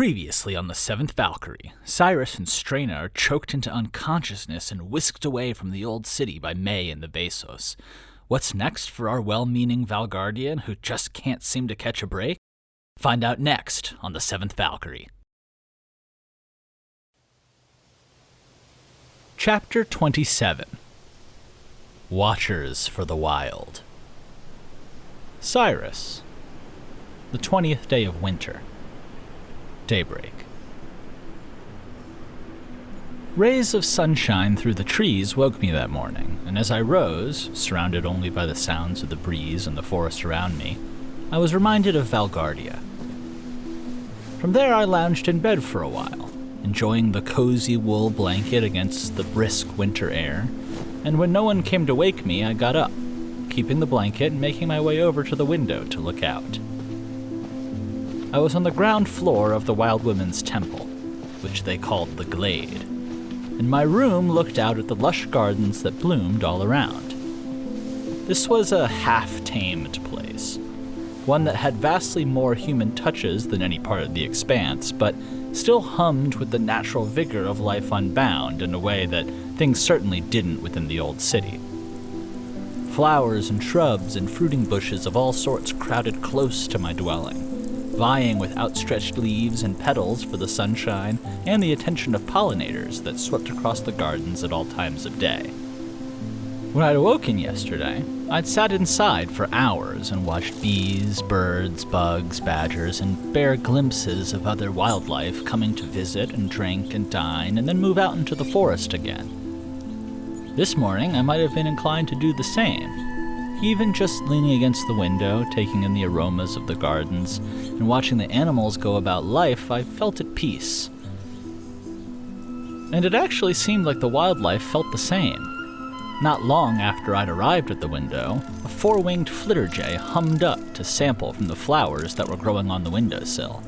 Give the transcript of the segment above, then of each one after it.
Previously on the Seventh Valkyrie, Cyrus and Strena are choked into unconsciousness and whisked away from the old city by May and the Vesos. What's next for our well-meaning Valgardian who just can't seem to catch a break? Find out next on the Seventh Valkyrie. Chapter 27. Watchers for the Wild. Cyrus. The 20th day of winter. Daybreak. Rays of sunshine through the trees woke me that morning, and as I rose, surrounded only by the sounds of the breeze and the forest around me, I was reminded of Valgardia. From there I lounged in bed for a while, enjoying the cozy wool blanket against the brisk winter air, and when no one came to wake me, I got up, keeping the blanket and making my way over to the window to look out. I was on the ground floor of the Wild Women's Temple, which they called the Glade, and my room looked out at the lush gardens that bloomed all around. This was a half-tamed place, one that had vastly more human touches than any part of the expanse, but still hummed with the natural vigor of life unbound in a way that things certainly didn't within the old city. Flowers and shrubs and fruiting bushes of all sorts crowded close to my dwelling, vying with outstretched leaves and petals for the sunshine and the attention of pollinators that swept across the gardens at all times of day. When I'd awoken yesterday, I'd sat inside for hours and watched bees, birds, bugs, badgers, and bare glimpses of other wildlife coming to visit and drink and dine and then move out into the forest again. This morning, I might have been inclined to do the same. Even just leaning against the window, taking in the aromas of the gardens, and watching the animals go about life, I felt at peace. And it actually seemed like the wildlife felt the same. Not long after I'd arrived at the window, a four-winged flitterjay hummed up to sample from the flowers that were growing on the windowsill.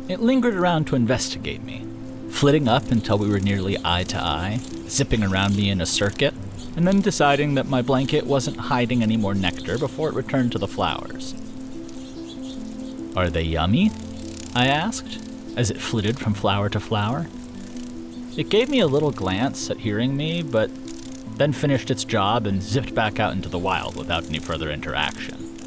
It lingered around to investigate me, flitting up until we were nearly eye to eye, zipping around me in a circuit, and then deciding that my blanket wasn't hiding any more nectar before it returned to the flowers. "Are they yummy?" I asked, as it flitted from flower to flower. It gave me a little glance at hearing me, but then finished its job and zipped back out into the wild without any further interaction.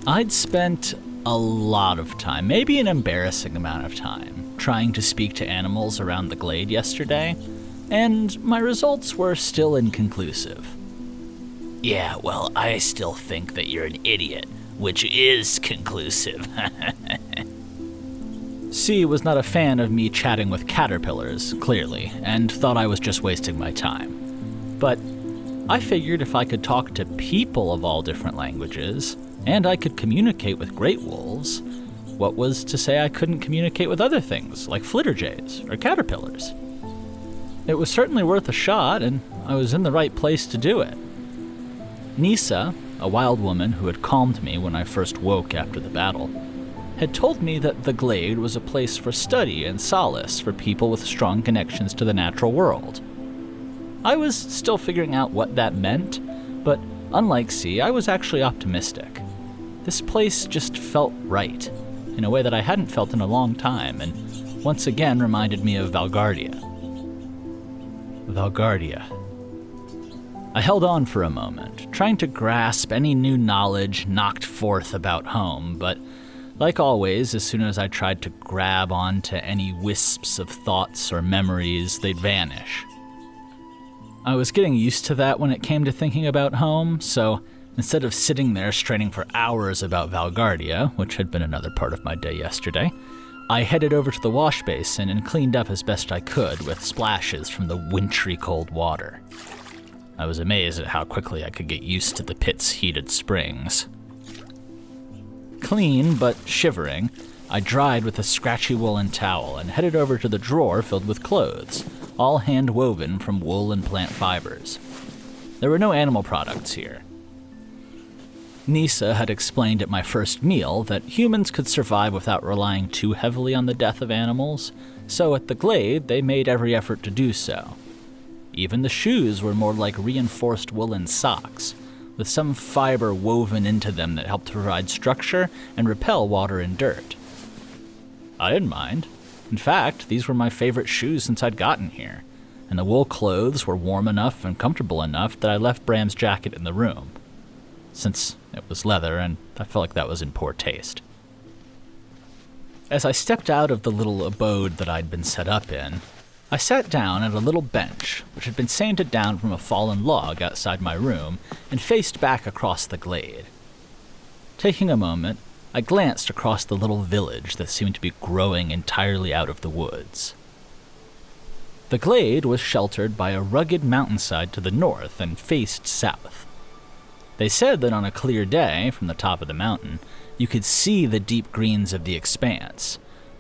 I'd spent a lot of time, maybe an embarrassing amount of time, trying to speak to animals around the glade yesterday, and my results were still inconclusive. "Yeah, well, I still think that you're an idiot, which is conclusive." C was not a fan of me chatting with caterpillars, clearly, and thought I was just wasting my time. But I figured if I could talk to people of all different languages, and I could communicate with great wolves, what was to say I couldn't communicate with other things, like flitterjays or caterpillars? It was certainly worth a shot, and I was in the right place to do it. Nisa, a wild woman who had calmed me when I first woke after the battle, had told me that the Glade was a place for study and solace for people with strong connections to the natural world. I was still figuring out what that meant, but unlike C, I was actually optimistic. This place just felt right, in a way that I hadn't felt in a long time, and once again reminded me of Valgardia. Valgardia. I held on for a moment, trying to grasp any new knowledge knocked forth about home, but like always, as soon as I tried to grab onto any wisps of thoughts or memories, they'd vanish. I was getting used to that when it came to thinking about home, so instead of sitting there straining for hours about Valgardia, which had been another part of my day yesterday, I headed over to the wash basin and cleaned up as best I could with splashes from the wintry cold water. I was amazed at how quickly I could get used to the pit's heated springs. Clean, but shivering, I dried with a scratchy woolen towel and headed over to the drawer filled with clothes, all hand-woven from wool and plant fibers. There were no animal products here. Nisa had explained at my first meal that humans could survive without relying too heavily on the death of animals, so at the Glade they made every effort to do so. Even the shoes were more like reinforced woolen socks, with some fiber woven into them that helped to provide structure and repel water and dirt. I didn't mind. In fact, these were my favorite shoes since I'd gotten here, and the wool clothes were warm enough and comfortable enough that I left Bram's jacket in the room, since it was leather and I felt like that was in poor taste. As I stepped out of the little abode that I'd been set up in, I sat down at a little bench which had been sanded down from a fallen log outside my room and faced back across the glade. Taking a moment, I glanced across the little village that seemed to be growing entirely out of the woods. The glade was sheltered by a rugged mountainside to the north and faced south. They said that on a clear day, from the top of the mountain, you could see the deep greens of the expanse,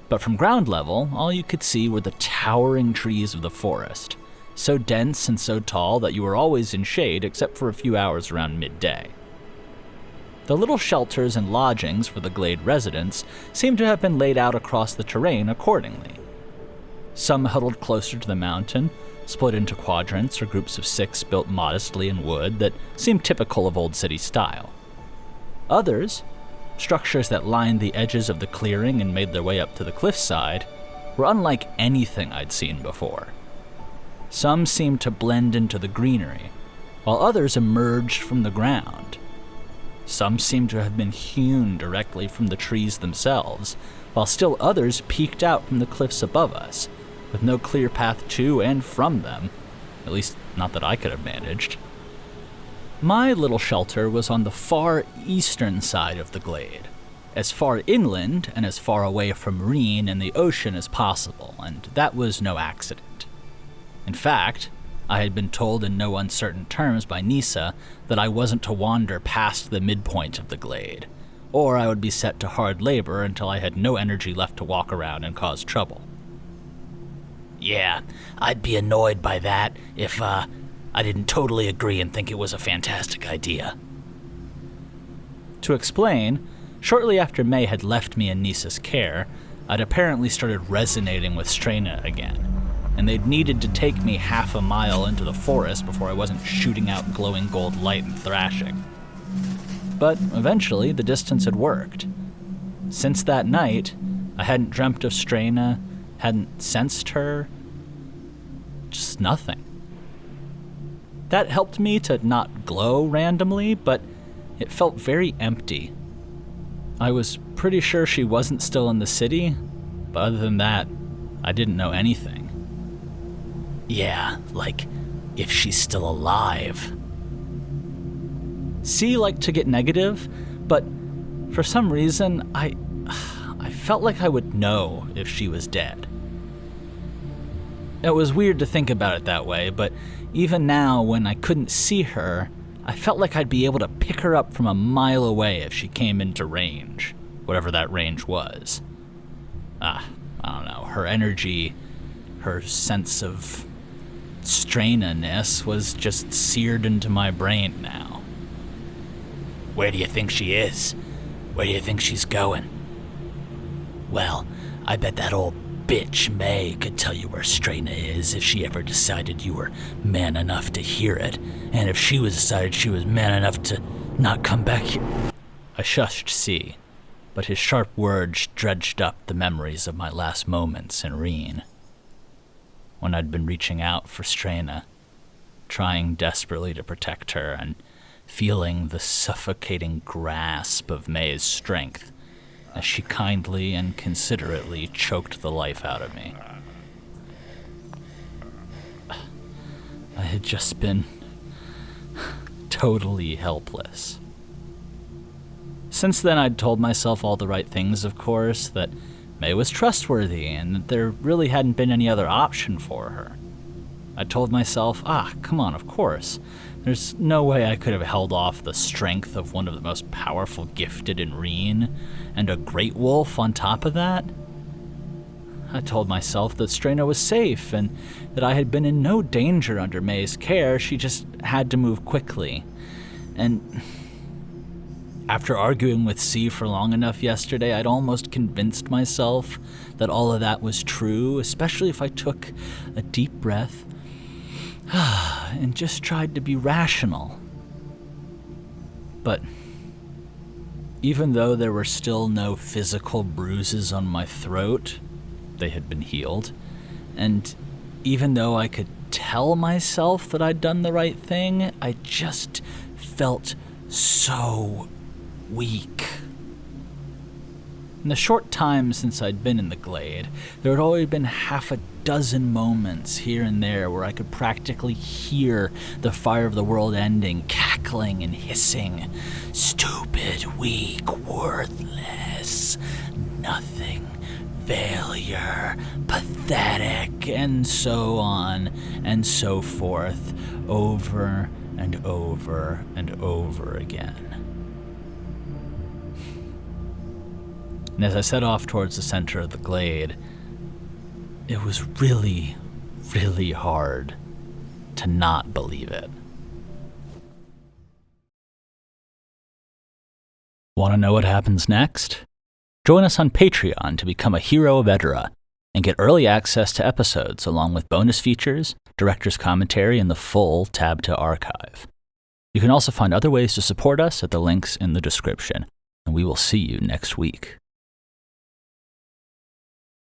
but from ground level, all you could see were the towering trees of the forest, so dense and so tall that you were always in shade except for a few hours around midday. The little shelters and lodgings for the glade residents seemed to have been laid out across the terrain accordingly. Some huddled closer to the mountain, split into quadrants or groups of 6 built modestly in wood that seemed typical of old city style. Others, structures that lined the edges of the clearing and made their way up to the cliffside, were unlike anything I'd seen before. Some seemed to blend into the greenery, while others emerged from the ground. Some seemed to have been hewn directly from the trees themselves, while still others peeked out from the cliffs above us, with no clear path to and from them, at least not that I could have managed. My little shelter was on the far eastern side of the glade, as far inland and as far away from Reen and the ocean as possible, and that was no accident. In fact, I had been told in no uncertain terms by Nisa that I wasn't to wander past the midpoint of the glade, or I would be set to hard labor until I had no energy left to walk around and cause trouble. Yeah, I'd be annoyed by that if, I didn't totally agree and think it was a fantastic idea. To explain, shortly after May had left me in Nisa's care, I'd apparently started resonating with Strena again, and they'd needed to take me half a mile into the forest before I wasn't shooting out glowing gold light and thrashing. But eventually, the distance had worked. Since that night, I hadn't dreamt of Strena, hadn't sensed her, just nothing. That helped me to not glow randomly, but it felt very empty. I was pretty sure she wasn't still in the city, but other than that, I didn't know anything. Yeah, like, if she's still alive. C liked to get negative, but for some reason, I felt like I would know if she was dead. It was weird to think about it that way, but even now, when I couldn't see her, I felt like I'd be able to pick her up from a mile away if she came into range, whatever that range was. I don't know, her energy, her sense of Strena-ness was just seared into my brain now. Where do you think she is? Where do you think she's going? Well, I bet that old bitch May could tell you where Strena is if she ever decided you were man enough to hear it, and if she decided she was man enough to not come back here. I shushed C, but his sharp words dredged up the memories of my last moments in Reen, when I'd been reaching out for Strena, trying desperately to protect her and feeling the suffocating grasp of May's strength as she kindly and considerately choked the life out of me. I had just been totally helpless. Since then, I'd told myself all the right things, of course, that May was trustworthy and that there really hadn't been any other option for her. I told myself, come on, of course. There's no way I could have held off the strength of one of the most powerful gifted in Reen, and a great wolf on top of that. I told myself that Strena was safe, and that I had been in no danger under May's care, she just had to move quickly. And after arguing with C for long enough yesterday, I'd almost convinced myself that all of that was true, especially if I took a deep breath and just tried to be rational. But Even though there were still no physical bruises on my throat, they had been healed. And even though I could tell myself that I'd done the right thing, I just felt so weak. In the short time since I'd been in the glade, there had already been half a dozen moments here and there where I could practically hear the fire of the world ending, cackling and hissing. Stupid, weak, worthless, nothing, failure, pathetic, and so on and so forth, over and over and over again. And as I set off towards the center of the glade, it was really, really hard to not believe it. Want to know what happens next? Join us on Patreon to become a hero of Edera and get early access to episodes along with bonus features, director's commentary, and the full Tab to archive. You can also find other ways to support us at the links in the description, and we will see you next week.